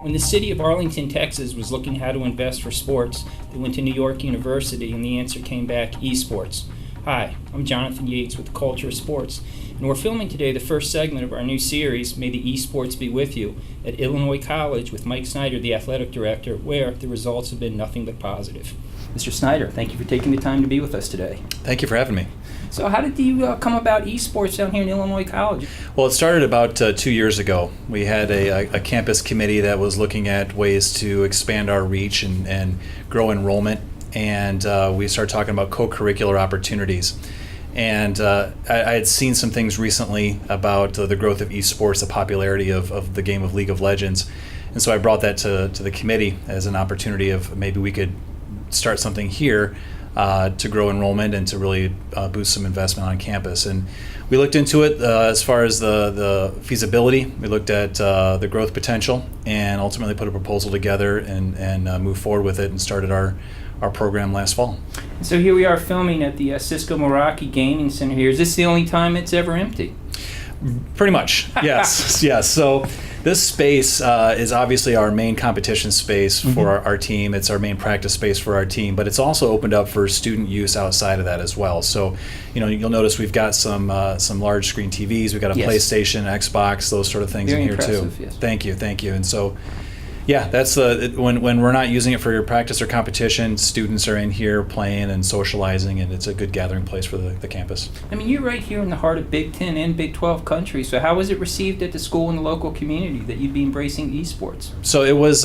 When the city of Arlington, Texas was looking how to invest for sports, they went to New York University and the answer came back, Esports. Hi, I'm Jonathan Yates with the Culture of Sports, and we're filming today the first segment of our new series, May the Esports Be With You, at Illinois College with Mike Snyder, the athletic director, where the results have been nothing but positive. Mr. Snyder, thank you for taking the time to be with us today. Thank you for having me. So how did you come about esports down here in Illinois College? Well, it started about 2 years ago. We had a campus committee that was looking at ways to expand our reach and grow enrollment, and we started talking about co-curricular opportunities. And I had seen some things recently about the growth of esports, the popularity of the game of League of Legends, and so I brought that to the committee as an opportunity of maybe we could start something here to grow enrollment and to really boost some investment on campus. And we looked into it as far as the feasibility. We looked at the growth potential and ultimately put a proposal together and moved forward with it and started our program last fall. So here we are filming at the Cisco Meraki Gaming Center here. Is this the only time it's ever empty? Pretty much, yes. Yes. So this space is obviously our main competition space for our team. It's our main practice space for our team, but it's also opened up for student use outside of that as well. So, you'll notice we've got some large screen TVs. We've got a PlayStation, Xbox, those sort of things Very in here impressive, too. yes. Thank you. And so, yeah, that's when we're not using it for your practice or competition, students are in here playing and socializing, and it's a good gathering place for the campus. I mean, you're right here in the heart of Big 10 and Big 12 countries, so how was it received at the school and the local community that you'd be embracing esports? So it was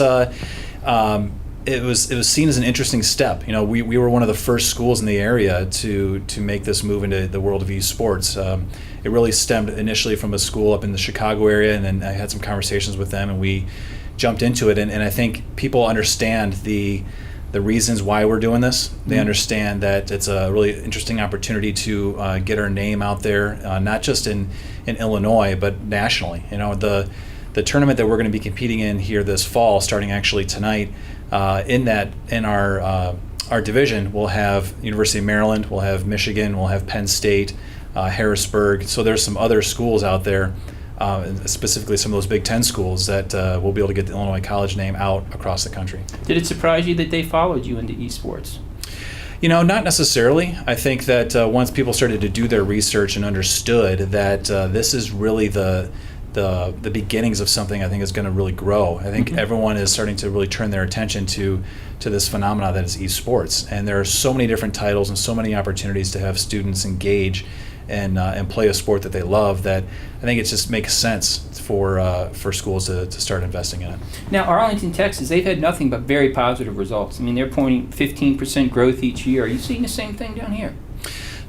seen as an interesting step. We were one of the first schools in the area to make this move into the world of esports. It really stemmed initially from a school up in the Chicago area, and then I had some conversations with them, and we jumped into it, and I think people understand the reasons why we're doing this. They understand that it's a really interesting opportunity to get our name out there, not just in Illinois, but nationally. The tournament that we're going to be competing in here this fall, starting actually tonight, in our division, we'll have University of Maryland, we'll have Michigan, we'll have Penn State, Harrisburg. So there's some other schools out there, specifically some of those Big Ten schools that will be able to get the Illinois College name out across the country. Did it surprise you that they followed you into esports? Not necessarily. I think that once people started to do their research and understood that this is really the beginnings of something I think is going to really grow. I think everyone is starting to really turn their attention to this phenomena that is esports. And there are so many different titles and so many opportunities to have students engage and play a sport that they love, that I think it just makes sense for schools to start investing in it. Now, Arlington, Texas, they've had nothing but very positive results. I mean, they're pointing 15% growth each year. Are you seeing the same thing down here?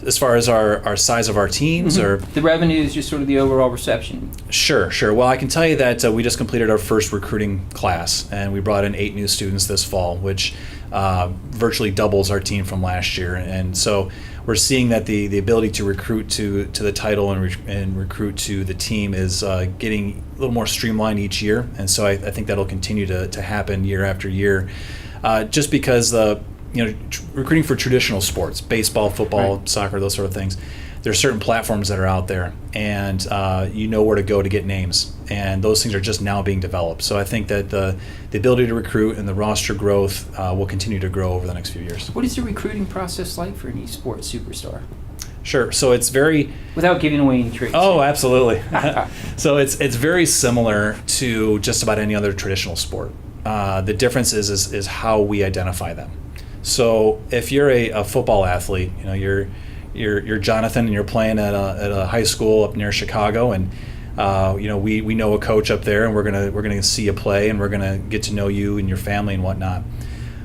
As far as our size of our teams, or the revenue is just sort of the overall reception? Sure. Well, I can tell you that we just completed our first recruiting class, and we brought in 8 new students this fall, which virtually doubles our team from last year. And so we're seeing that the ability to recruit to the title and recruit to the team is getting a little more streamlined each year. And so I think that'll continue to happen year after year, just because recruiting for traditional sports, baseball, football, soccer, those sort of things, there's certain platforms that are out there, and where to go to get names, and those things are just now being developed. So I think that the ability to recruit and the roster growth will continue to grow over the next few years. What is the recruiting process like for an esports superstar? Sure. So it's very... Without giving away any tricks. Oh, absolutely. So it's very similar to just about any other traditional sport. The difference is how we identify them. So if you're a football athlete, you're Jonathan and you're playing at a high school up near Chicago, and we know a coach up there, and we're gonna see you play, and we're gonna get to know you and your family and whatnot.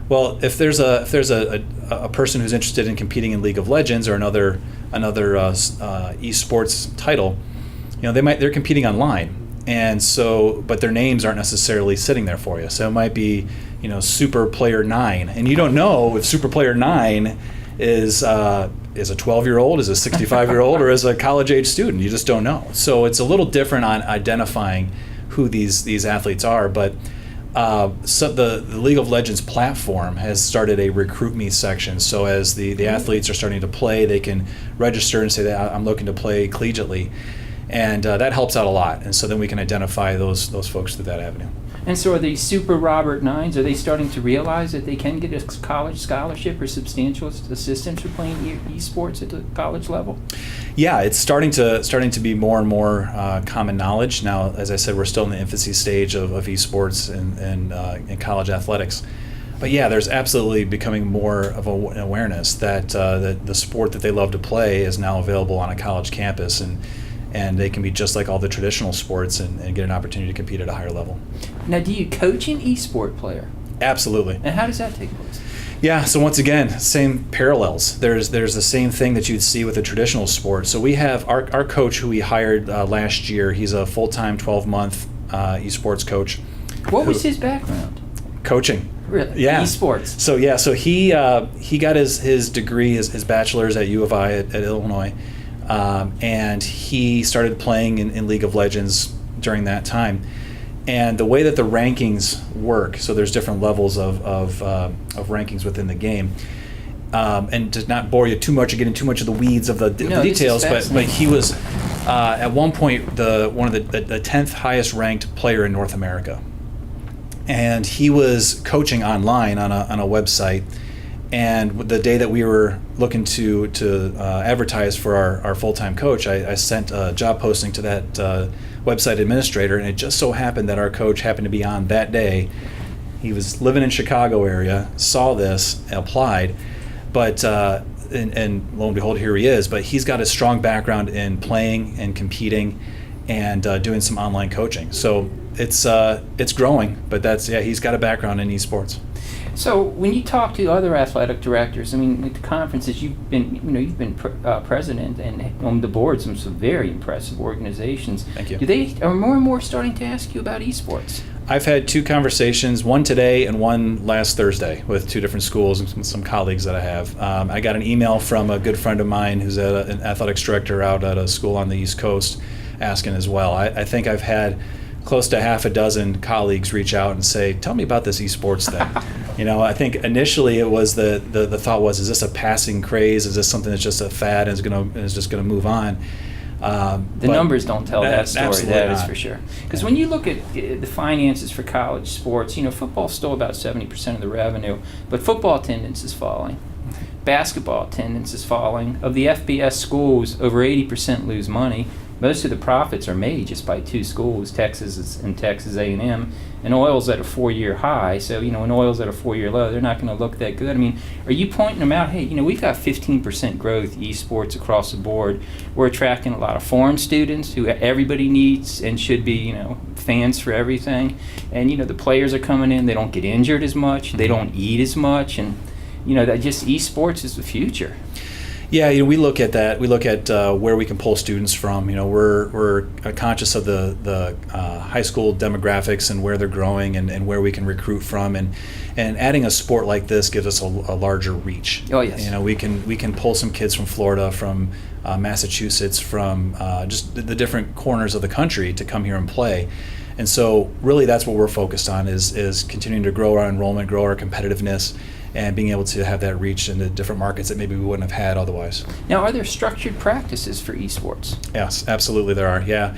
Well, if there's a person who's interested in competing in League of Legends or another esports title, they're competing online. And so, but their names aren't necessarily sitting there for you. So it might be, Super Player 9, and you don't know if Super Player 9 is a 12-year-old, is a 65-year-old, or is a college-age student. You just don't know. So it's a little different on identifying who these athletes are. But so the League of Legends platform has started a Recruit Me section. So as the athletes are starting to play, they can register and say that I'm looking to play collegiately. And that helps out a lot. And so then we can identify those folks through that avenue. And so are these super Robert Nines, are they starting to realize that they can get a college scholarship or substantial assistance for playing esports at the college level? Yeah, it's starting to be more and more common knowledge. Now, as I said, we're still in the infancy stage of esports and college athletics. But yeah, there's absolutely becoming more of an awareness that the sport that they love to play is now available on a college campus, and they can be just like all the traditional sports and get an opportunity to compete at a higher level. Now, do you coach an esport player? Absolutely. And how does that take place? Yeah, so once again, same parallels. There's the same thing that you'd see with a traditional sport. So we have our coach who we hired last year. He's a full-time 12-month esports coach. What was his background? Coaching. Really? Yeah. Esports. So he got his degree, his bachelor's at U of I at Illinois, and he started playing in League of Legends during that time. And the way that the rankings work, so there's different levels of rankings within the game. And to not bore you too much or get into too much of the weeds of the details, but he was at one point one of the 10th highest ranked player in North America. And he was coaching online on a website. And the day that we were looking to advertise for our full-time coach, I sent a job posting to that website administrator, and it just so happened that our coach happened to be on that day. He was living in Chicago area, saw this, applied, but and lo and behold, here he is. But he's got a strong background in playing and competing and doing some online coaching. So it's growing, but he's got a background in esports. So when you talk to other athletic directors, I mean, at the conferences you've been president and on the boards of some very impressive organizations. Thank you. Are more and more starting to ask you about esports? I've had two conversations, one today and one last Thursday, with two different schools and some colleagues that I have. I got an email from a good friend of mine who's an athletics director out at a school on the East Coast asking as well. I think I've had close to half a dozen colleagues reach out and say, "Tell me about this esports thing." I think initially it was the thought was, is this a passing craze? Is this something that's just a fad and is just going to move on? The numbers don't tell that story. That is not. For sure. Because when you look at the finances for college sports, football's still about 70% of the revenue, but football attendance is falling. Basketball attendance is falling. Of the FBS schools, over 80% lose money. Most of the profits are made just by two schools, Texas and Texas A&M, and oil's at a 4-year high. So, when oil's at a 4-year low, they're not going to look that good. I mean, are you pointing them out, hey, we've got 15% growth esports across the board. We're attracting a lot of foreign students who everybody needs and should be, fans for everything. And, the players are coming in, they don't get injured as much, they don't eat as much, and, that just esports is the future. Yeah, we look at that. We look at where we can pull students from. We're conscious of the high school demographics and where they're growing and where we can recruit from. And adding a sport like this gives us a larger reach. Oh, yes. We can pull some kids from Florida, from Massachusetts, from just the different corners of the country to come here and play. And so really that's what we're focused on is continuing to grow our enrollment, grow our competitiveness, and being able to have that reach into different markets that maybe we wouldn't have had otherwise. Now, are there structured practices for esports? Yes, absolutely there are, yeah.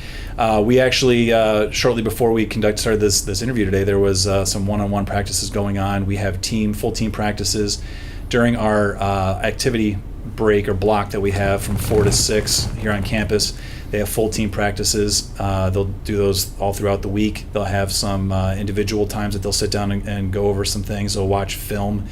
We actually, shortly before we started this interview today, there was some one-on-one practices going on. We have full team practices during our activity break or block that we have from 4 to 6 here on campus. They have full team practices. They'll do those all throughout the week. They'll have some individual times that they'll sit down and go over some things. They'll watch film.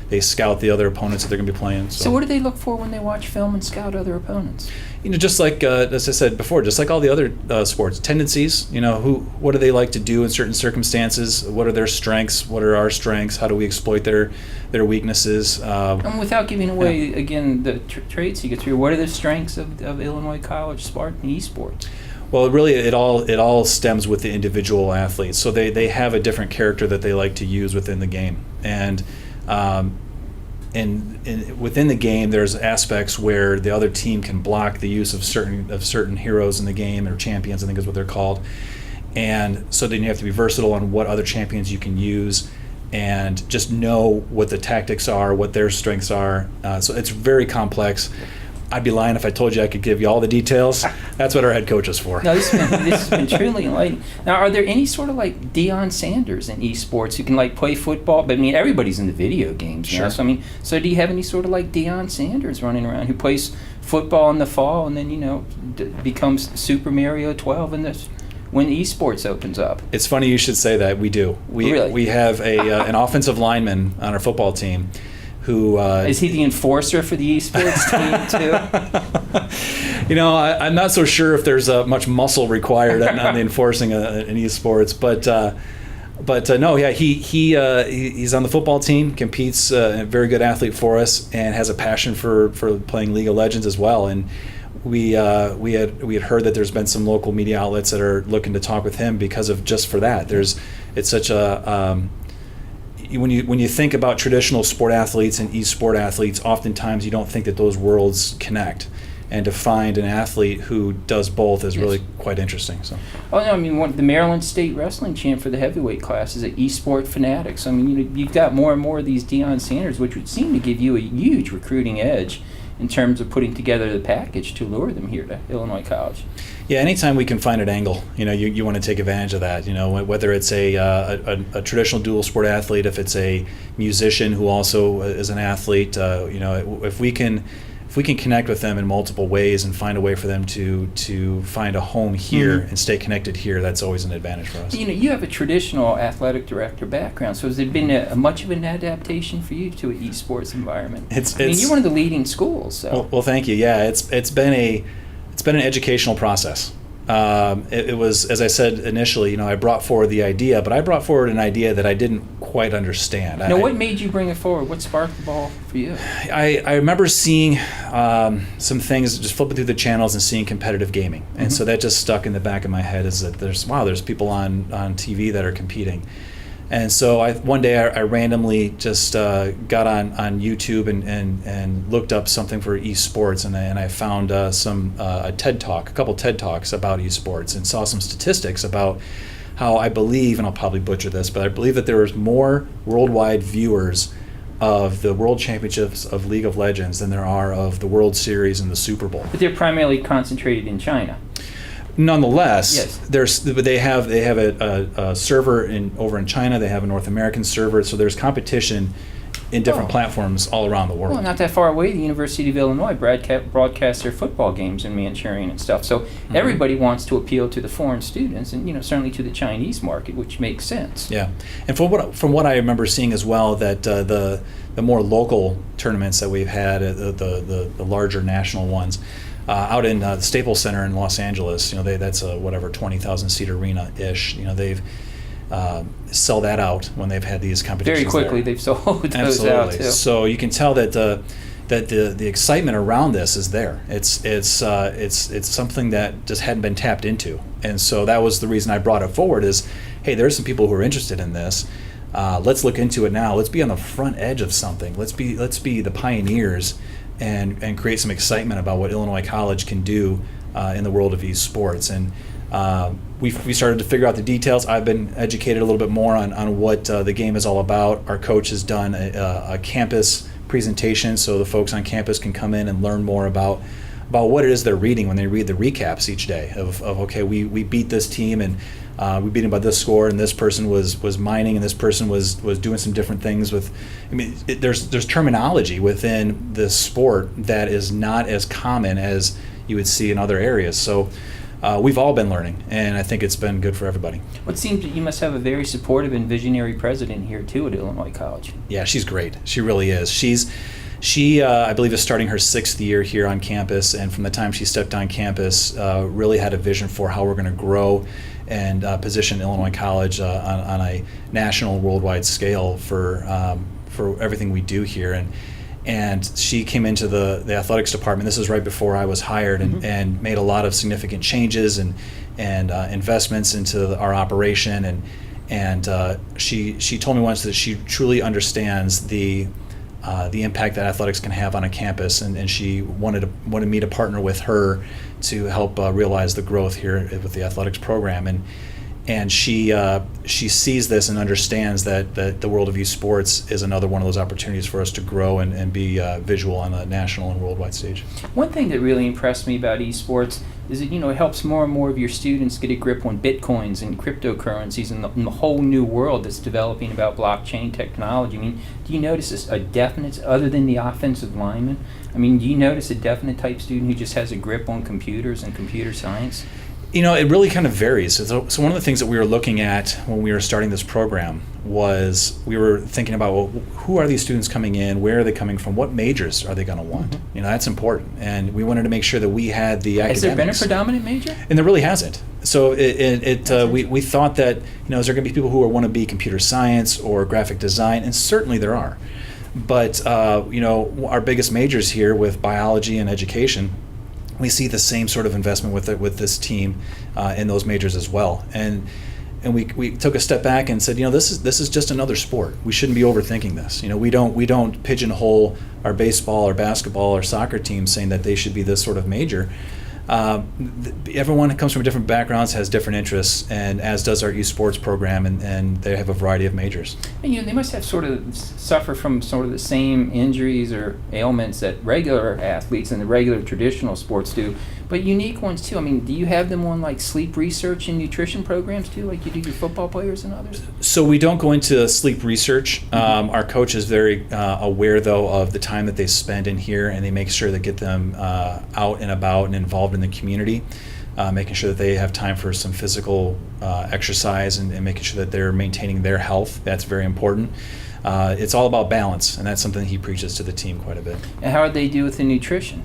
They scout the other opponents that they're going to be playing. So what do they look for when they watch film and scout other opponents? Just like as I said before, just like all the other sports, tendencies. What do they like to do in certain circumstances? What are their strengths? What are our strengths? How do we exploit their weaknesses? And without giving away again the trade secrets here, what are the strengths of Illinois College Spartan esports? Well, really, it all stems with the individual athletes. So they have a different character that they like to use within the game, and within the game, there's aspects where the other team can block the use of certain heroes in the game, or champions, I think is what they're called. And so then you have to be versatile on what other champions you can use, and just know what the tactics are, what their strengths are. So it's very complex. I'd be lying if I told you I could give you all the details. That's what our head coach is for. No, this has been truly enlightening. Now, are there any sort of like Deion Sanders in esports who can like play football? But I mean, everybody's in the video games now. Sure. So I mean, so do you have any sort of like Deion Sanders running around who plays football in the fall and then becomes Super Mario 12 in this when esports opens up? It's funny you should say that. We do. We have an offensive lineman on our football team. Who is he the enforcer for the esports team too? I'm not so sure if there's much muscle required on the enforcing in esports, but no, yeah, he's on the football team, competes, a very good athlete for us, and has a passion for playing League of Legends as well. And we had heard that there's been some local media outlets that are looking to talk with him because of just for that. It's such a when you think about traditional sport athletes and e-sport athletes, oftentimes you don't think that those worlds connect, and to find an athlete who does both is really quite interesting. So. Oh no, I mean the Maryland State wrestling champ for the heavyweight class is at eSport Fanatics. I mean you've got more and more of these Deion Sanders, which would seem to give you a huge recruiting edge in terms of putting together the package to lure them here to Illinois College. Yeah, anytime we can find an angle, you want to take advantage of that. Whether it's a traditional dual sport athlete, if it's a musician who also is an athlete, if we can connect with them in multiple ways and find a way for them to find a home here and stay connected here, that's always an advantage for us. You have a traditional athletic director background, so has there been much of an adaptation for you to an esports environment? You're one of the leading schools. So. Well, thank you. Yeah, it's been an educational process. It was, as I said initially, I brought forward the idea, but I brought forward an idea that I didn't quite understand. Now, what made you bring it forward? What sparked the ball for you? I remember seeing some things, just flipping through the channels and seeing competitive gaming, and so that just stuck in the back of my head is that there's people on TV that are competing. And so one day I randomly just got on YouTube and looked up something for esports, and I found a couple TED Talks about esports, and saw some statistics about how I believe, and I'll probably butcher this, but I believe that there was more worldwide viewers of the World Championships of League of Legends than there are of the World Series and the Super Bowl. But they're primarily concentrated in China. Nonetheless, yes. they have a server over in China. They have a North American server, so there's competition in different platforms all around the world. Well, not that far away, the University of Illinois broadcasts their football games in Manchurian and stuff. So everybody wants to appeal to the foreign students, and certainly to the Chinese market, which makes sense. Yeah, and from what I remember seeing as well, that the more local tournaments that we've had, the larger national ones. Out in the Staples Center in Los Angeles, that's a 20,000 seat arena ish. They've sell that out when they've had these competitions. Very quickly, they've sold those Absolutely. Out too. So you can tell that the excitement around this is there. It's something that just hadn't been tapped into, and so that was the reason I brought it forward. Is hey, there's some people who are interested in this. Let's look into it now. Let's be on the front edge of something. Let's be the pioneers. And create some excitement about what Illinois College can do in the world of esports. And we started to figure out the details. I've been educated a little bit more on what the game is all about. Our coach has done a campus presentation, so the folks on campus can come in and learn more about what it is they're reading when they read the recaps each day of okay, we beat this team and we beat them by this score, and this person was mining, and this person was doing some different things with. There's terminology within this sport that is not as common as you would see in other areas. So we've all been learning, and I think it's been good for everybody. Well, it seems that you must have a very supportive and visionary president here too at Illinois College. Yeah, she's great. She really is. She, I believe, is starting her 6th year here on campus, and from the time she stepped on campus, really had a vision for how we're going to grow and position Illinois College on a national, worldwide scale for everything we do here. And she came into the athletics department. This is right before I was hired, and made a lot of significant changes and investments into our operation. And she told me once that she truly understands the impact that athletics can have on a campus, and she wanted me to partner with her to help realize the growth here with the athletics program. And she sees this and understands that the world of esports is another one of those opportunities for us to grow and be visual on a national and worldwide stage. One thing that really impressed me about esports is that it helps more and more of your students get a grip on bitcoins and cryptocurrencies and the whole new world that's developing about blockchain technology. I mean, do you notice a definite, other than the offensive lineman, do you notice a definite type student who just has a grip on computers and computer science? It really kind of varies. So one of the things that we were looking at when we were starting this program was we were thinking about, well, who are these students coming in? Where are they coming from? What majors are they going to want? Mm-hmm. That's important. And we wanted to make sure that we had the academics. Has there been a predominant major? And there really hasn't. So we thought that, is there going to be people who want to be computer science or graphic design? And certainly there are. But, our biggest majors here with biology and education, we see the same sort of investment with this team in those majors as well. And we took a step back and said, this is just another sport. We shouldn't be overthinking this. We don't pigeonhole our baseball or basketball or soccer teams saying that they should be this sort of major. Everyone comes from different backgrounds, has different interests, and as does our esports program, and they have a variety of majors. And, they must have suffer from sort of the same injuries or ailments that regular athletes and the regular traditional sports do, but unique ones too. Do you have them on sleep research and nutrition programs too, like you do your football players and others? So we don't go into sleep research. Our coach is very aware, though, of the time that they spend in here, and they make sure to get them out and about and involved in the community, making sure that they have time for some physical exercise and making sure that they're maintaining their health. That's very important. It's all about balance, and that's something he preaches to the team quite a bit. And how do they do with the nutrition?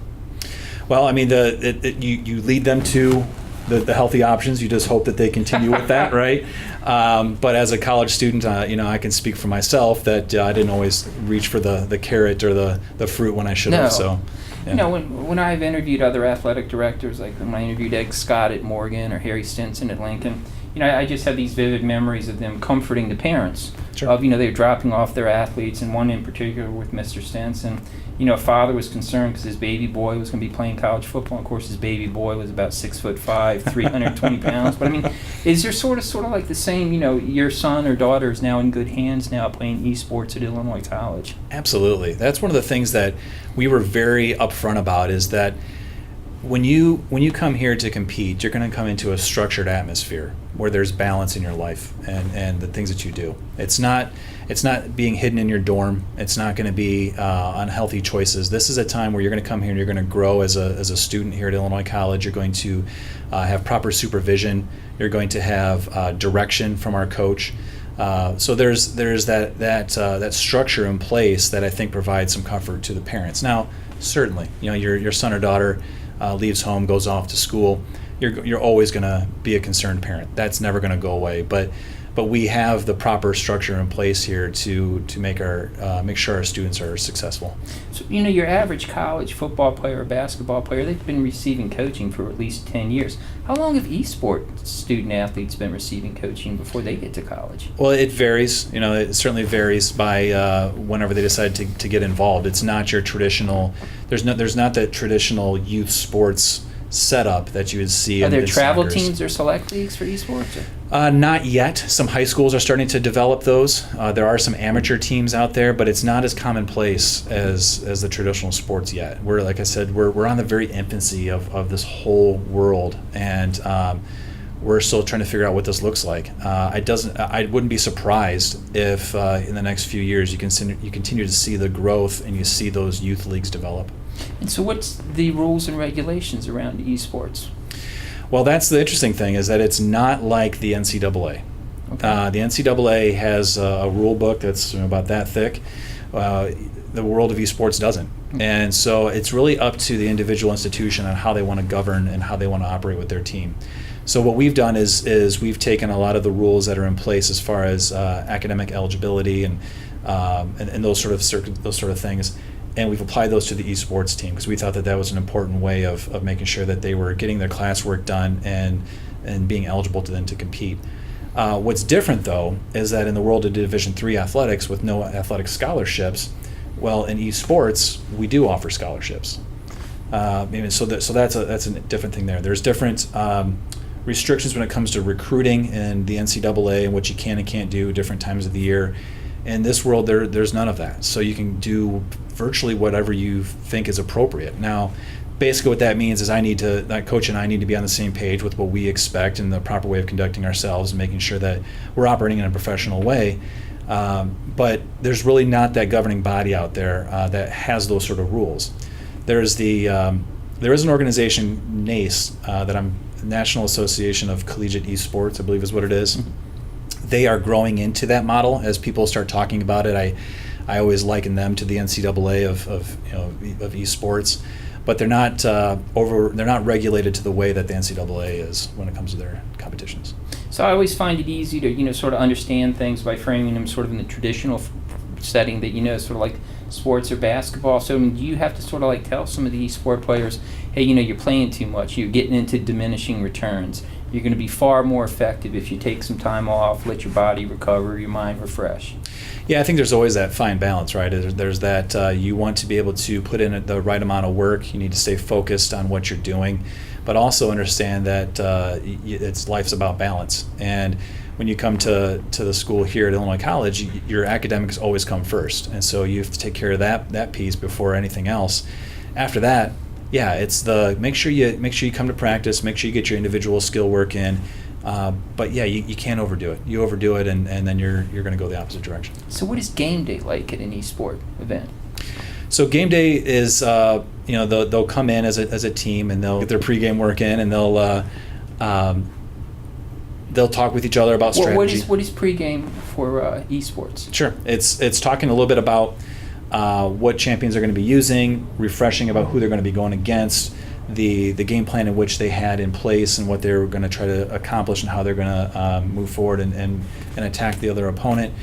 Well, you lead them to the healthy options. You just hope that they continue with that, right? But as a college student, I can speak for myself that I didn't always reach for the carrot or the fruit when I should have. So, yeah. When I've interviewed other athletic directors, like when I interviewed Ed Scott at Morgan or Harry Stinson at Lincoln, I just have these vivid memories of them comforting the parents. Sure. Of, they were dropping off their athletes, and one in particular with Mr. Stinson. A father was concerned because his baby boy was going to be playing college football. Of course, his baby boy was about 6'5", 320 pounds. But is there sort of like the same? Your son or daughter is now in good hands now playing esports at Illinois College. Absolutely, that's one of the things that we were very upfront about. Is that when you come here to compete, you're going to come into a structured atmosphere where there's balance in your life and the things that you do. It's not being hidden in your dorm. It's not going to be unhealthy choices. This is a time where you're going to come here and you're going to grow as a student here at Illinois College. You're going to have proper supervision. You're going to have direction from our coach. So there's that structure in place that I think provides some comfort to the parents. Now, certainly, your son or daughter leaves home, goes off to school. You're always going to be a concerned parent. That's never going to go away. But we have the proper structure in place here to make sure our students are successful. So your average college football player or basketball player, they've been receiving coaching for at least 10 years. How long have esports student athletes been receiving coaching before they get to college? Well, it varies. It certainly varies by whenever they decide to get involved. It's not your traditional. There's not that traditional youth sports setup that you would see. Are there travel soccer's. teams or select leagues for esports? Not yet. Some high schools are starting to develop those. There are some amateur teams out there, but it's not as commonplace as the traditional sports yet. Like I said, we're on the very infancy of this whole world, and we're still trying to figure out what this looks like. I wouldn't be surprised if in the next few years you continue to see the growth and you see those youth leagues develop. And so what's the rules and regulations around esports? Well, that's the interesting thing, is that it's not like the NCAA. Okay. The NCAA has a rule book that's about that thick. The world of esports doesn't. And so it's really up to the individual institution on how they want to govern and how they want to operate with their team. So what we've done is we've taken a lot of the rules that are in place as far as academic eligibility and those sort of things, and we've applied those to the esports team because we thought that was an important way of making sure that they were getting their classwork done and being eligible to compete. What's different, though, is that in the world of Division III athletics with no athletic scholarships, well, in esports we do offer scholarships. So that's a different thing there. There's different restrictions when it comes to recruiting and the NCAA and what you can and can't do different times of the year. In this world, there's none of that. So you can do virtually whatever you think is appropriate. Now, basically what that means is that coach and I need to be on the same page with what we expect and the proper way of conducting ourselves and making sure that we're operating in a professional way. But there's really not that governing body out there that has those sort of rules. There is an organization, NACE, that I'm National Association of Collegiate Esports, I believe is what it is. They are growing into that model as people start talking about it. I always liken them to the NCAA of esports, but they're not regulated to the way that the NCAA is when it comes to their competitions. So I always find it easy to sort of understand things by framing them sort of in the traditional setting that sort of like sports or basketball. So do you have to sort of like tell some of the esport players, hey, you're playing too much, you're getting into diminishing returns. You're going to be far more effective if you take some time off, let your body recover, your mind refresh. Yeah, I think there's always that fine balance, right? There's that you want to be able to put in the right amount of work. You need to stay focused on what you're doing, but also understand that life's about balance. And when you come to the school here at Illinois College, your academics always come first, and so you have to take care of that piece before anything else. After that, yeah, it's make sure you come to practice, make sure you get your individual skill work in. But yeah, you can't overdo it. You overdo it, and then you're going to go the opposite direction. So what is game day like at an esport event? So game day is they'll come in as a team and they'll get their pregame work in and they'll talk with each other about strategy. What is pregame for esports? Sure, it's talking a little bit about what champions are going to be using, refreshing about who they're going to be going against, the game plan in which they had in place and what they're going to try to accomplish and how they're going to move forward and attack the other opponent.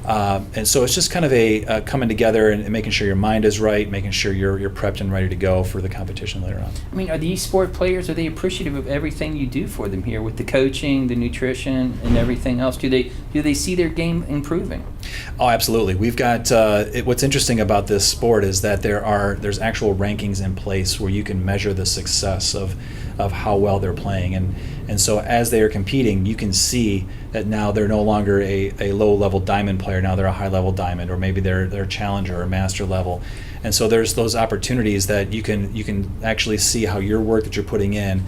And so it's just kind of a coming together and making sure your mind is right, making sure you're prepped and ready to go for the competition later on. I mean, are the esport players, are they appreciative of everything you do for them here with the coaching, the nutrition, and everything else? Do they see their game improving? Oh, absolutely. We've got what's interesting about this sport is that there's actual rankings in place where you can measure the success of how well they're playing, and so as they are competing, you can see that now they're no longer a low-level diamond player. Now they're a high-level diamond, or maybe they're a challenger or master level. And so there's those opportunities that you can actually see how your work that you're putting in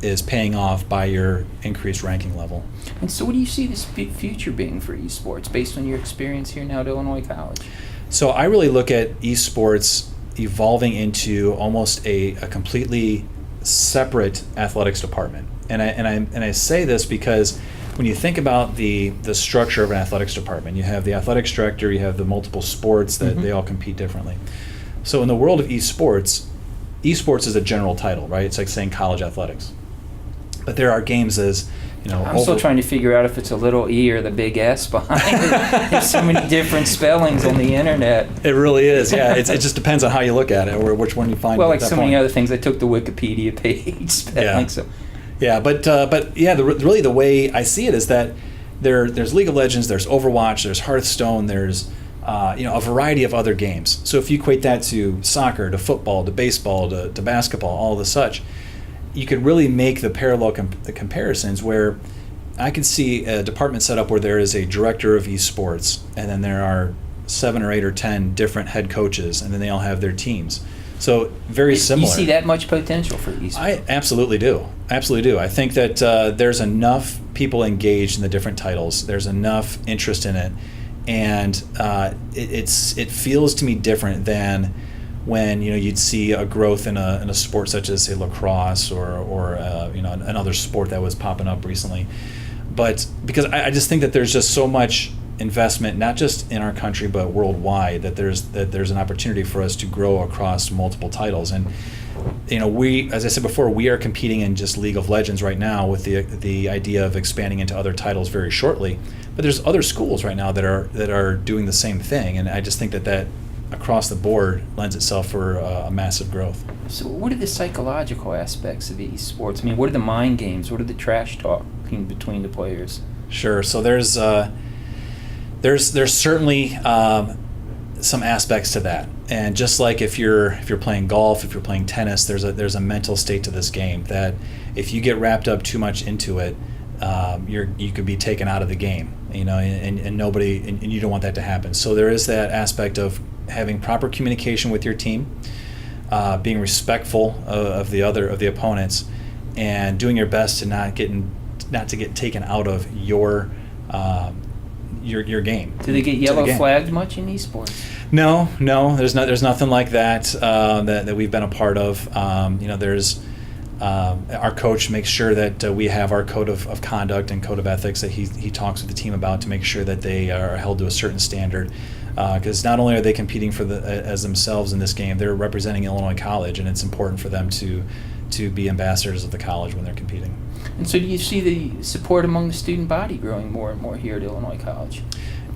is paying off by your increased ranking level. And so what do you see this future being for esports based on your experience here now at Illinois College? So I really look at esports evolving into almost a completely separate athletics department. And I say this because when you think about the structure of an athletics department, you have the athletics director, you have the multiple sports that they all compete differently. So in the world of esports is a general title, right? It's like saying college athletics. But there are games as, I'm still trying to figure out if it's a little E or the big S behind it. There's so many different spellings on the internet. It really is, yeah. It just depends on how you look at it or which one you find. Well, like so many other things, I took the Wikipedia page spelling. Yeah. So. Yeah, but yeah, really the way I see it is that there's League of Legends, there's Overwatch, there's Hearthstone, there's a variety of other games. So if you equate that to soccer, to football, to baseball, to basketball, all the such, you could really make the parallel comparisons where I could see a department set up where there is a director of esports, and then there are 7 or 8 or 10 different head coaches, and then they all have their teams. So very similar. You see that much potential for esports? I absolutely do. Absolutely do. I think that there's enough people engaged in the different titles. There's enough interest in it, and it feels to me different than when you'd see a growth in a sport such as say lacrosse or another sport that was popping up recently. But because I just think that there's just so much investment, not just in our country but worldwide, that there's an opportunity for us to grow across multiple titles. And we, as I said before, we are competing in just League of Legends right now with the idea of expanding into other titles very shortly. But there's other schools right now that are doing the same thing, and I just think that across the board lends itself for a massive growth. So what are the psychological aspects of esports? I mean, what are the mind games? What are the trash talking between the players? Sure. So there's certainly some aspects to that. And just like if you're playing golf, if you're playing tennis, there's a mental state to this game that if you get wrapped up too much into it, you could be taken out of the game, and nobody, and you don't want that to happen. So there is that aspect of having proper communication with your team, being respectful of the opponents, and doing your best to not to get taken out of your game. Do they get yellow flagged much in esports? No, there's nothing like that that we've been a part of. There's our coach makes sure that we have our code of conduct and code of ethics that he talks with the team about to make sure that they are held to a certain standard. Because not only are they competing as themselves in this game, they're representing Illinois College, and it's important for them to be ambassadors of the college when they're competing. And so do you see the support among the student body growing more and more here at Illinois College?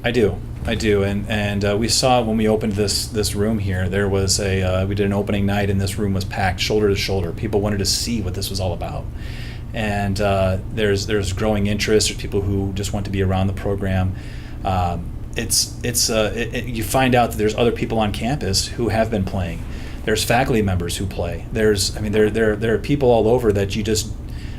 I do, and we saw when we opened this room here. There was we did an opening night, and this room was packed shoulder to shoulder. People wanted to see what this was all about, and there's growing interest. There's people who just want to be around the program. You find out that there's other people on campus who have been playing. There's faculty members who play. There are people all over that you just,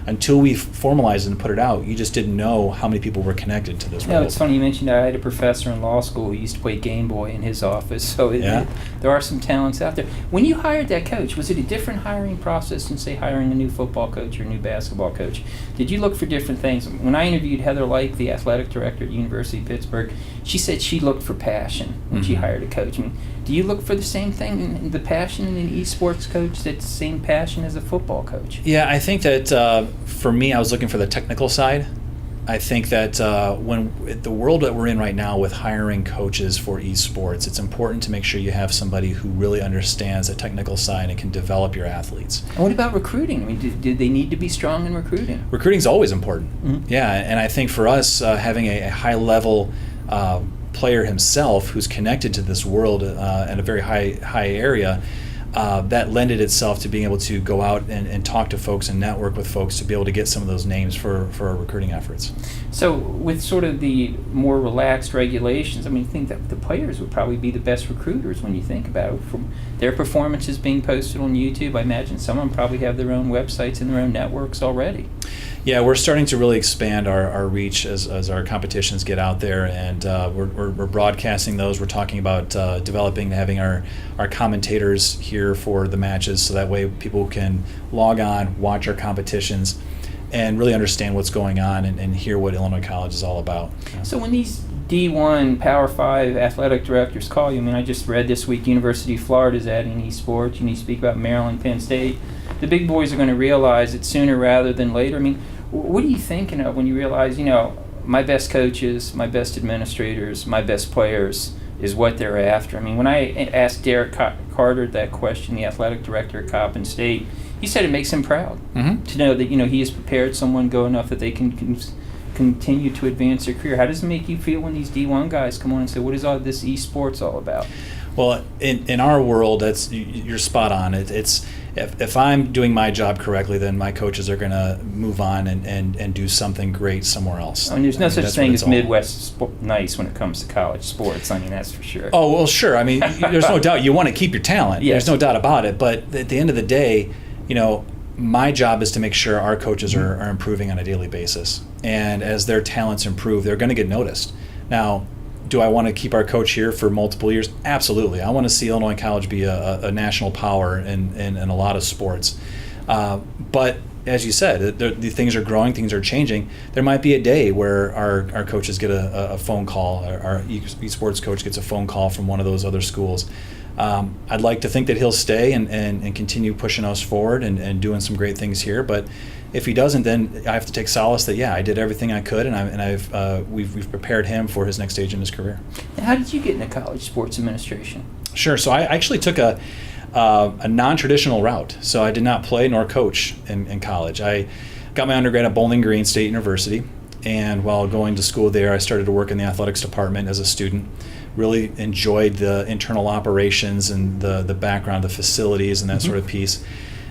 until we formalized it and put it out, you just didn't know how many people were connected to this world. It's funny you mentioned that. I had a professor in law school who used to play Game Boy in his office, so there are some talents out there. When you hired that coach, was it a different hiring process than, say, hiring a new football coach or a new basketball coach? Did you look for different things? When I interviewed Heather Light, the athletic director at University of Pittsburgh, she said she looked for passion when she hired a coach. I mean, do you look for the same thing in the passion in an esports coach, that's the same passion as a football coach? Yeah, I think that for me, I was looking for the technical side. I think that when the world that we're in right now with hiring coaches for esports, it's important to make sure you have somebody who really understands the technical side and can develop your athletes. And what about recruiting? I mean, did they need to be strong in recruiting? Recruiting's always important. Mm-hmm. Yeah, and I think for us, having a high-level player himself who's connected to this world at a very high area, that lended itself to being able to go out and talk to folks and network with folks to be able to get some of those names for our recruiting efforts. So with sort of the more relaxed regulations, I mean, I think that the players would probably be the best recruiters when you think about it. From their performances being posted on YouTube, I imagine some of them probably have their own websites and their own networks already. Yeah, we're starting to really expand our reach as our competitions get out there, and we're broadcasting those. We're talking about developing, having our commentators here for the matches, so that way people can log on, watch our competitions, and really understand what's going on and hear what Illinois College is all about. So when these D1 Power 5 athletic directors call you, I mean, I just read this week University of Florida is adding esports, and you speak about Maryland, Penn State. The big boys are going to realize it sooner rather than later. I mean, what are you thinking of when you realize, my best coaches, my best administrators, my best players is what they're after? I mean, when I asked Derek Carter that question, the athletic director at Coppin State, he said it makes him proud to know that, he has prepared someone go enough that they can continue to advance their career. How does it make you feel when these D1 guys come on and say, what is all this esports all about? Well, in our world, you're spot on. It's if I'm doing my job correctly, then my coaches are going to move on and do something great somewhere else. I mean, there's no such thing as Midwest nice when it comes to college sports. I mean, that's for sure. Oh, well, sure. I mean, there's no doubt you want to keep your talent. Yes. There's no doubt about it. But at the end of the day, my job is to make sure our coaches are improving on a daily basis. And as their talents improve, they're going to get noticed. Now, do I want to keep our coach here for multiple years? Absolutely. I want to see Illinois College be a national power in a lot of sports. But as you said, the things are growing, things are changing. There might be a day where our coaches get a phone call, our esports coach gets a phone call from one of those other schools. I'd like to think that he'll stay and continue pushing us forward and doing some great things here. But if he doesn't, then I have to take solace that I did everything I could, and we've prepared him for his next stage in his career. Now, how did you get into college sports administration? Sure. So I actually took a non-traditional route. So I did not play nor coach in college. I got my undergrad at Bowling Green State University, and while going to school there, I started to work in the athletics department as a student. Really enjoyed the internal operations and the background, the facilities, and that sort of piece.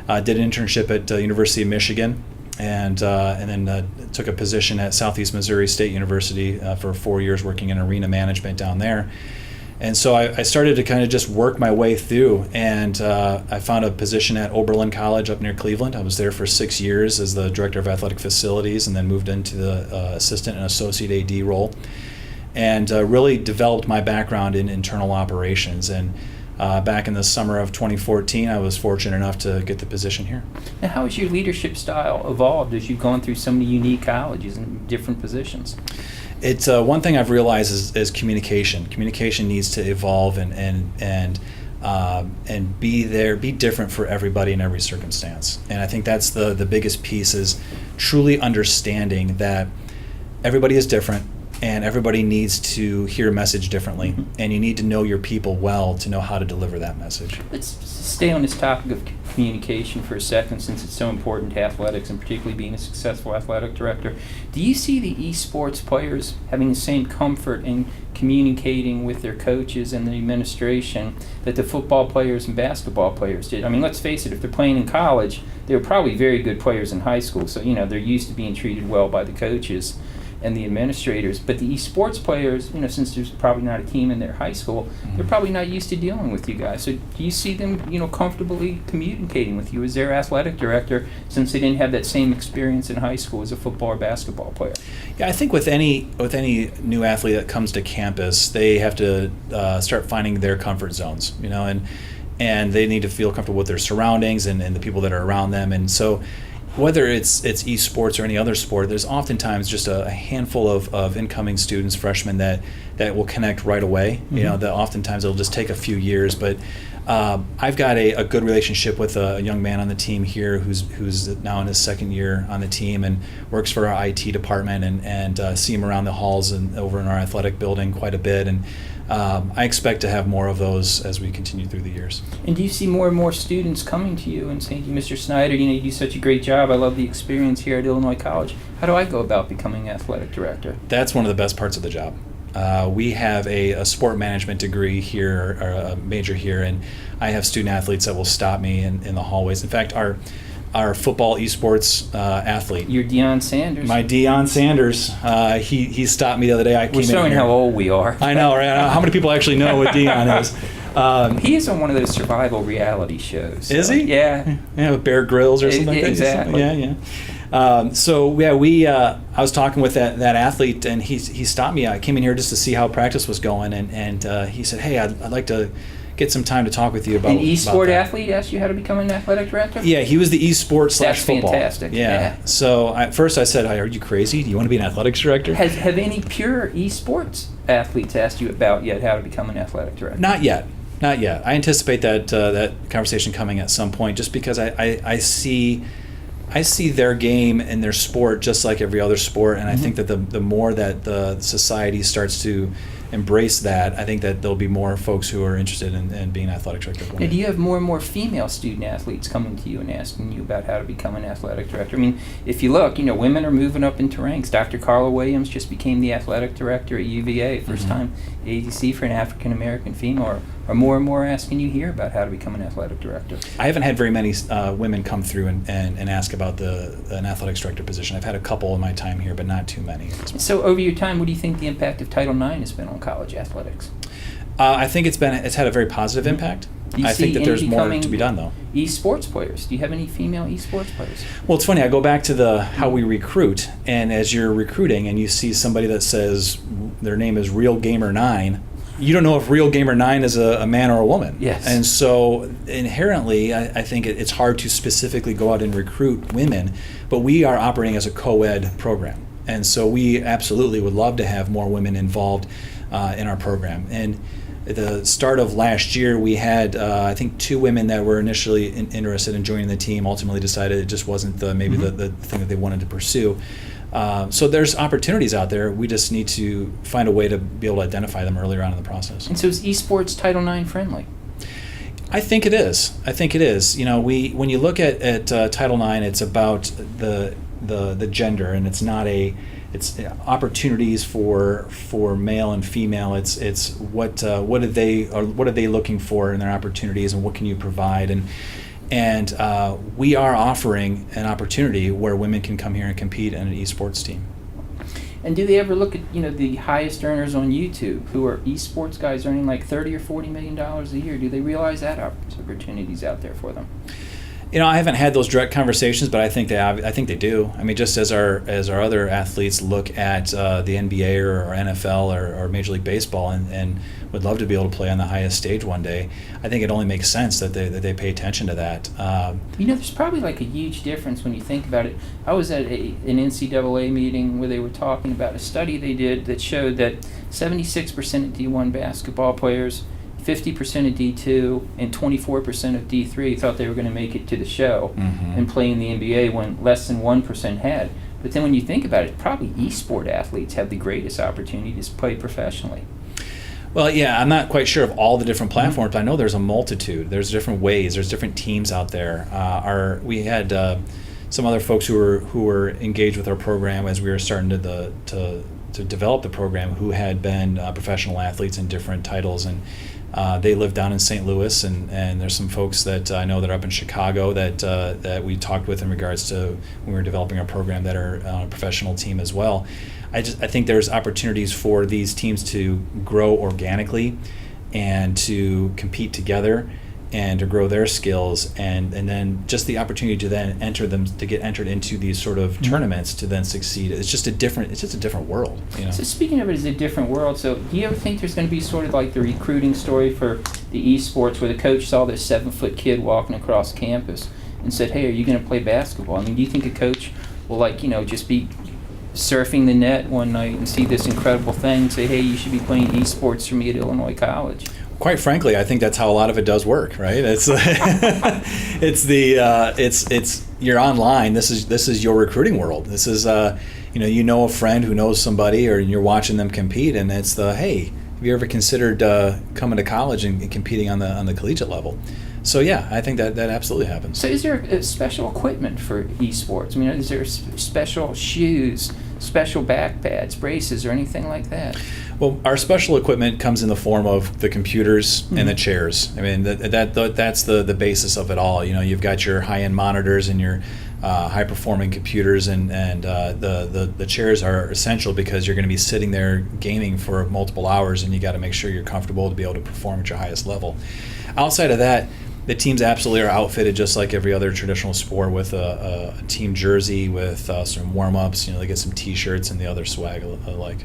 Did an internship at University of Michigan, and then took a position at Southeast Missouri State University for 4 years working in arena management down there. And so I started to kind of just work my way through, and I found a position at Oberlin College up near Cleveland. I was there for 6 years as the director of athletic facilities, and then moved into the assistant and associate AD role, and really developed my background in internal operations. And back in the summer of 2014, I was fortunate enough to get the position here. Now, how has your leadership style evolved as you've gone through so many unique colleges and different positions? It's one thing I've realized is communication. Communication needs to evolve and be different for everybody in every circumstance. And I think that's the biggest piece, is truly understanding that everybody is different and everybody needs to hear a message differently. Mm-hmm. And you need to know your people well to know how to deliver that message. Let's stay on this topic of communication for a second, since it's so important to athletics, and particularly being a successful athletic director. Do you see the esports players having the same comfort in communicating with their coaches and the administration that the football players and basketball players did? I mean, let's face it, if they're playing in college, they were probably very good players in high school, so they're used to being treated well by the coaches and the administrators. But the esports players, since there's probably not a team in their high school, they're probably not used to dealing with you guys. So do you see them, comfortably communicating with you as their athletic director, since they didn't have that same experience in high school as a football or basketball player? Yeah, I think with any new athlete that comes to campus, they have to start finding their comfort zones, and they need to feel comfortable with their surroundings and the people that are around them. And so whether it's esports or any other sport, there's oftentimes just a handful of incoming students, freshmen, that will connect right away. Mm-hmm. That oftentimes it'll just take a few years. But I've got a good relationship with a young man on the team here who's now in his second year on the team and works for our IT department, and see him around the halls and over in our athletic building quite a bit. And I expect to have more of those as we continue through the years. And do you see more and more students coming to you and saying, Mr. Snyder, you do such a great job. I love the experience here at Illinois College. How do I go about becoming athletic director? That's one of the best parts of the job. We have a sport management degree here, or a major here, and I have student athletes that will stop me in the hallways. In fact, our football esports athlete. Your Deion Sanders. My Deion Sanders. He stopped me the other day. We're showing how old we are. I know, right? How many people actually know what Deion is? He is on one of those survival reality shows. Is he? Yeah. Yeah, with Bear Grylls or something like that. Exactly. Yeah. I was talking with that athlete, and he stopped me. I came in here just to see how practice was going, and he said, "Hey, I'd like to get some time to talk with you about." An esport athlete asked you how to become an athletic director? Yeah, he was the esports / football. That's fantastic. Yeah. So at first I said, "Are you crazy? Do you want to be an athletics director?" Have any pure esports athletes asked you about yet how to become an athletic director? Not yet. I anticipate that conversation coming at some point, just because I see their game and their sport just like every other sport, and I think that the more that the society starts to embrace that, I think that there'll be more folks who are interested in being athletic director. Now, do you have more and more female student athletes coming to you and asking you about how to become an athletic director? I mean, if you look, women are moving up into ranks. Dr. Carla Williams just became the athletic director at UVA, first time ADC for an African American female. Are more and more asking you here about how to become an athletic director? I haven't had very many women come through and ask about an athletics director position. I've had a couple in my time here, but not too many. So over your time, what do you think the impact of Title IX has been on college athletics? I think it's had a very positive impact. I think that there's more to be done, though. Esports players. Do you have any female esports players? Well, it's funny. I go back to how we recruit, and as you're recruiting and you see somebody that says their name is Real Gamer 9, you don't know if Real Gamer 9 is a man or a woman. Yes. And so inherently, I think it's hard to specifically go out and recruit women, but we are operating as a co-ed program. And so we absolutely would love to have more women involved in our program. And at the start of last year, we had, I think, 2 women that were initially interested in joining the team, ultimately decided it just wasn't the thing that they wanted to pursue. So there's opportunities out there. We just need to find a way to be able to identify them earlier on in the process. And so is esports Title IX friendly? I think it is. When you look at Title IX, it's about the gender, and it's opportunities for male and female. It's what are they looking for in their opportunities, and what can you provide, and we are offering an opportunity where women can come here and compete in an esports team. And do they ever look at, the highest earners on YouTube, who are esports guys earning like $30 or $40 million a year? Do they realize that opportunities out there for them? I haven't had those direct conversations, but I think they do. I mean, just as our other athletes look at the NBA or NFL or Major League Baseball and would love to be able to play on the highest stage one day, I think it only makes sense that they pay attention to that. There's probably like a huge difference when you think about it. I was at an NCAA meeting where they were talking about a study they did that showed that 76% of D1 basketball players, 50% of D2, and 24% of D3 thought they were going to make it to the show and play in the NBA when less than 1% had. But then when you think about it, probably esport athletes have the greatest opportunity to play professionally. Well, yeah, I'm not quite sure of all the different platforms, but I know there's a multitude. There's different ways. There's different teams out there. We had some other folks who were engaged with our program as we were starting to develop the program, who had been professional athletes in different titles, and they live down in St. Louis, and there's some folks that I know that are up in Chicago that we talked with in regards to when we were developing our program that are on a professional team as well. I think there's opportunities for these teams to grow organically and to compete together and to grow their skills, and then just the opportunity to then get entered into these sort of tournaments to then succeed. It's just a different world. So speaking of it as a different world, so do you ever think there's going to be sort of like the recruiting story for the esports where the coach saw this 7-foot kid walking across campus and said, "Hey, are you going to play basketball?" I mean, do you think a coach will just be surfing the net one night and see this incredible thing and say, "Hey, you should be playing esports for me at Illinois College"? Quite frankly, I think that's how a lot of it does work, right? It's you're online. This is your recruiting world. This is a friend who knows somebody, or you're watching them compete, and it's hey, have you ever considered coming to college and competing on the collegiate level? So yeah, I think that absolutely happens. So is there special equipment for esports? I mean, is there special shoes, special back pads, braces, or anything like that? Well, our special equipment comes in the form of the computers and the chairs. I mean, that's the basis of it all. You've got your high-end monitors and your high-performing computers, and the chairs are essential because you're going to be sitting there gaming for multiple hours, and you got to make sure you're comfortable to be able to perform at your highest level. Outside of that, the teams absolutely are outfitted just like every other traditional sport with a team jersey with some warm-ups. They get some T-shirts and the other swag alike.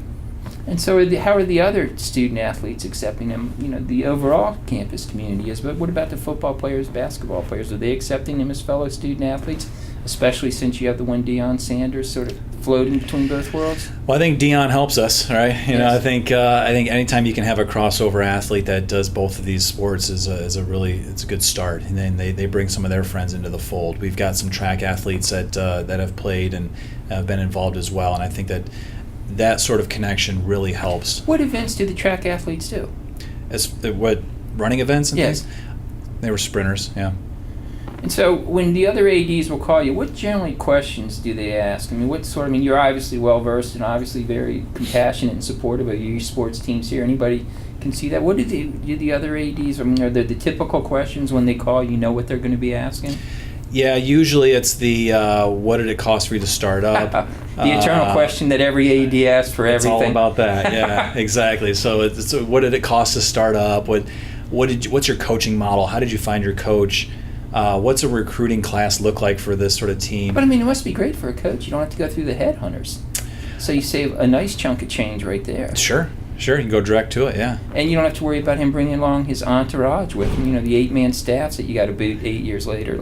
And so how are the other student athletes accepting them? The overall campus community is, but what about the football players, basketball players? Are they accepting them as fellow student athletes, especially since you have the one Deion Sanders sort of floating between both worlds? Well, I think Deion helps us, right? Yes. I think anytime you can have a crossover athlete that does both of these sports is a good start, and then they bring some of their friends into the fold. We've got some track athletes that have played and have been involved as well, and I think that sort of connection really helps. What events do the track athletes do? What running events and yes. things? They were sprinters, yeah. And so when the other ADs will call you, what generally questions do they ask? I mean, you're obviously well-versed and obviously very compassionate and supportive of your sports teams here. Anybody can see that. What do the other ADs, are there the typical questions when they call, what they're going to be asking? Yeah, usually it's the what did it cost for you to start up? The eternal question that every AD asks for everything. It's all about that, yeah, exactly. So it's what did it cost to start up? What's your coaching model? How did you find your coach? What's a recruiting class look like for this sort of team? But it must be great for a coach. You don't have to go through the headhunters. So you save a nice chunk of change right there. Sure, you can go direct to it, yeah. And you don't have to worry about him bringing along his entourage with him, the 8-man staffs that you got to boot 8 years later,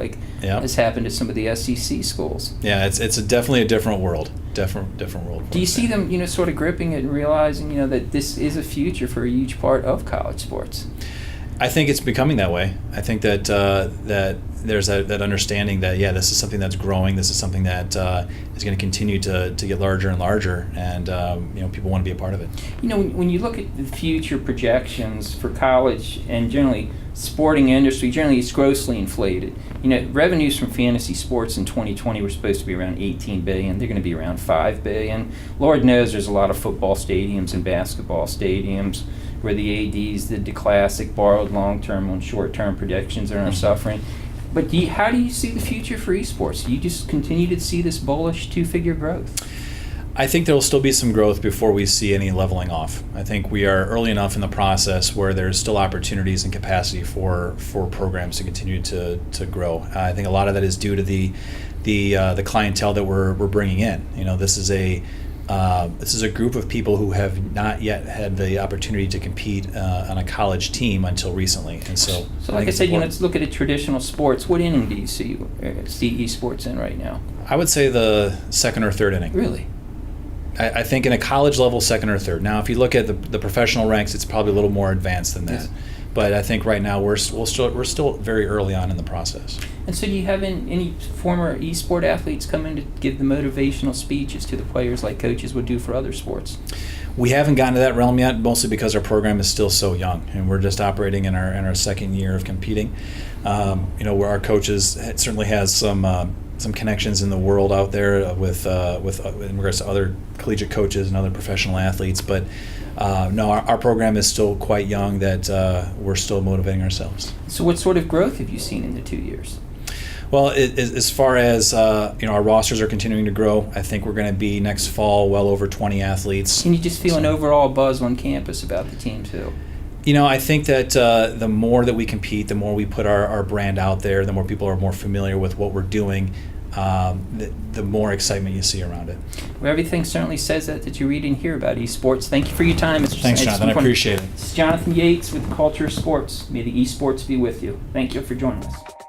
has happened to some of the SEC schools. Yeah, it's definitely a different world. Different world. Do you see them, sort of gripping it and realizing, that this is a future for a huge part of college sports? I think it's becoming that way. I think that there's that understanding that this is something that's growing. This is something that is going to continue to get larger and larger, and people want to be a part of it. When you look at the future projections for college and generally sporting industry, generally it's grossly inflated. Revenues from fantasy sports in 2020 were supposed to be around $18 billion. They're going to be around $5 billion. Lord knows there's a lot of football stadiums and basketball stadiums where the ADs did the classic borrowed long-term on short-term predictions and are suffering. But how do you see the future for esports? Do you just continue to see this bullish two-figure growth? I think there will still be some growth before we see any leveling off. I think we are early enough in the process where there's still opportunities and capacity for programs to continue to grow. I think a lot of that is due to the clientele that we're bringing in. This is a group of people who have not yet had the opportunity to compete on a college team until recently, and so like I said, let's look at a traditional sports. What inning do you see esports in right now? I would say the second or third inning. Really? I think in a college level, second or third. Now, if you look at the professional ranks, it's probably a little more advanced than that. Yes. But I think right now we're still very early on in the process. And so, do you have any former esport athletes come in to give the motivational speeches to the players like coaches would do for other sports? We haven't gotten to that realm yet, mostly because our program is still so young, and we're just operating in our second year of competing. Where our coaches certainly has some connections in the world out there with in regards to other collegiate coaches and other professional athletes, but no, our program is still quite young. That we're still motivating ourselves. So, what sort of growth have you seen in the 2 years? Well, as far as our rosters are continuing to grow, I think we're going to be next fall well over 20 athletes. Can you just feel an overall buzz on campus about the team too? I think that the more that we compete, the more we put our brand out there, the more people are more familiar with what we're doing, the more excitement you see around it. Well, everything certainly says that you read and hear about esports. Thank you for your time, Mr. Thanks, Jonathan. I appreciate it. This is Jonathan Yates with Culture Sports. May the esports be with you. Thank you for joining us.